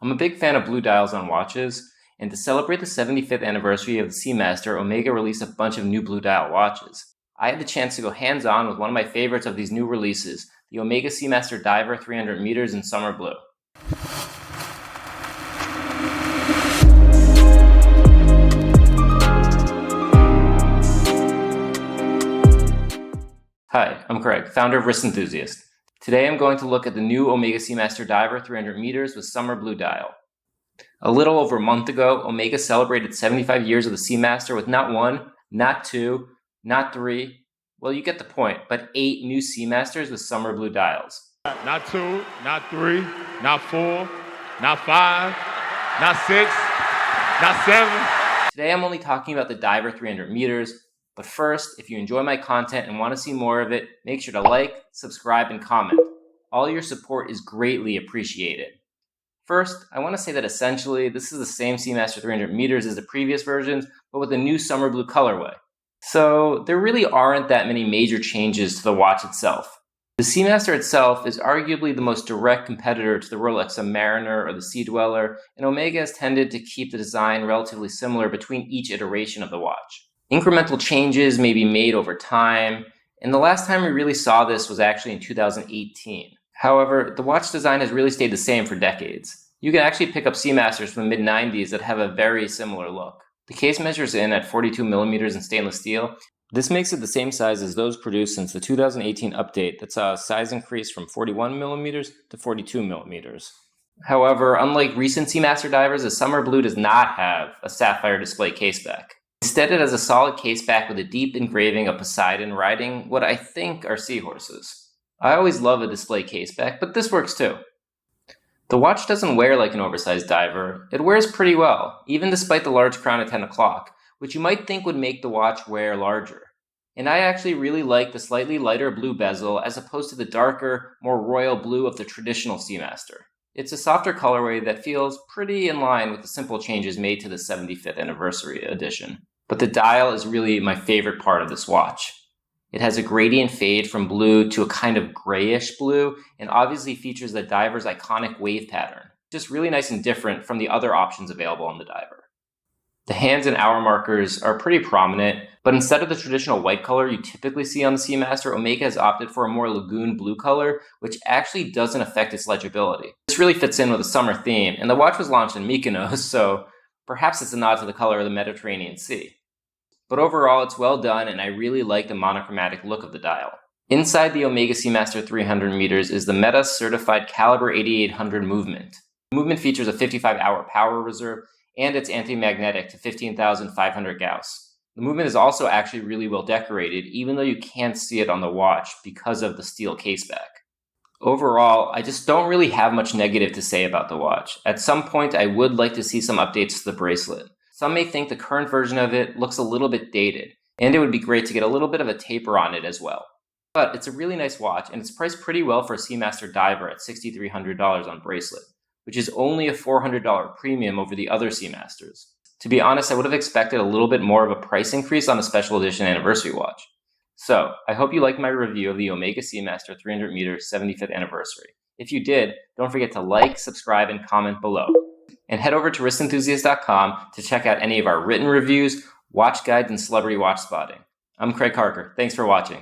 I'm a big fan of blue dials on watches, and to celebrate the 75th anniversary of the Seamaster, Omega released a bunch of new blue dial watches. I had the chance to go hands-on with one of my favorites of these new releases, the Omega Seamaster Diver 300 meters in summer blue. Hi, I'm Craig, founder of Wrist Enthusiast. Today I'm going to look at the new Omega Seamaster Diver 300 meters with summer blue dial. A little over a month ago, Omega celebrated 75 years of the Seamaster with not one, not two, not three, well, you get the point, but 8 new Seamasters with summer blue dials. Not 2, not 3, not 4, not 5, not 6, not 7. Today I'm only talking about the Diver 300 meters, but first, if you enjoy my content and want to see more of it, make sure to like, subscribe, and comment. All your support is greatly appreciated. First, I want to say that essentially, this is the same Seamaster 300 meters as the previous versions, but with a new summer blue colorway. So there really aren't that many major changes to the watch itself. The Seamaster itself is arguably the most direct competitor to the Rolex Submariner or the Sea Dweller, and Omega has tended to keep the design relatively similar between each iteration of the watch. Incremental changes may be made over time, and the last time we really saw this was actually in 2018. However, the watch design has really stayed the same for decades. You can actually pick up Seamasters from the mid-90s that have a very similar look. The case measures in at 42 millimeters in stainless steel. This makes it the same size as those produced since the 2018 update that saw a size increase from 41 millimeters to 42 millimeters. However, unlike recent Seamaster divers, the summer blue does not have a sapphire display caseback. Instead, it has a solid caseback with a deep engraving of Poseidon riding what I think are seahorses. I always love a display caseback, but this works too. The watch doesn't wear like an oversized diver. It wears pretty well, even despite the large crown at 10 o'clock, which you might think would make the watch wear larger. And I actually really like the slightly lighter blue bezel as opposed to the darker, more royal blue of the traditional Seamaster. It's a softer colorway that feels pretty in line with the simple changes made to the 75th anniversary edition. But the dial is really my favorite part of this watch. It has a gradient fade from blue to a kind of grayish blue, and obviously features the diver's iconic wave pattern. Just really nice and different from the other options available on the diver. The hands and hour markers are pretty prominent, but instead of the traditional white color you typically see on the Seamaster, Omega has opted for a more lagoon blue color, which actually doesn't affect its legibility. This really fits in with the summer theme, and the watch was launched in Mykonos, so perhaps it's a nod to the color of the Mediterranean Sea. But overall, it's well done, and I really like the monochromatic look of the dial. Inside the Omega Seamaster 300 meters is the Meta certified Caliber 8800 movement. The movement features a 55-hour power reserve, and it's anti-magnetic to 15,500 Gauss. The movement is also actually really well decorated, even though you can't see it on the watch because of the steel caseback. Overall, I just don't really have much negative to say about the watch. At some point, I would like to see some updates to the bracelet. Some may think the current version of it looks a little bit dated, and it would be great to get a little bit of a taper on it as well. But it's a really nice watch, and it's priced pretty well for a Seamaster Diver at $6,300 on bracelet, which is only a $400 premium over the other Seamasters. To be honest, I would have expected a little bit more of a price increase on a special edition anniversary watch. So, I hope you liked my review of the Omega Seamaster 300 meters 75th anniversary. If you did, don't forget to like, subscribe, and comment below. And head over to wristenthusiast.com to check out any of our written reviews, watch guides, and celebrity watch spotting. I'm Craig Harker. Thanks for watching.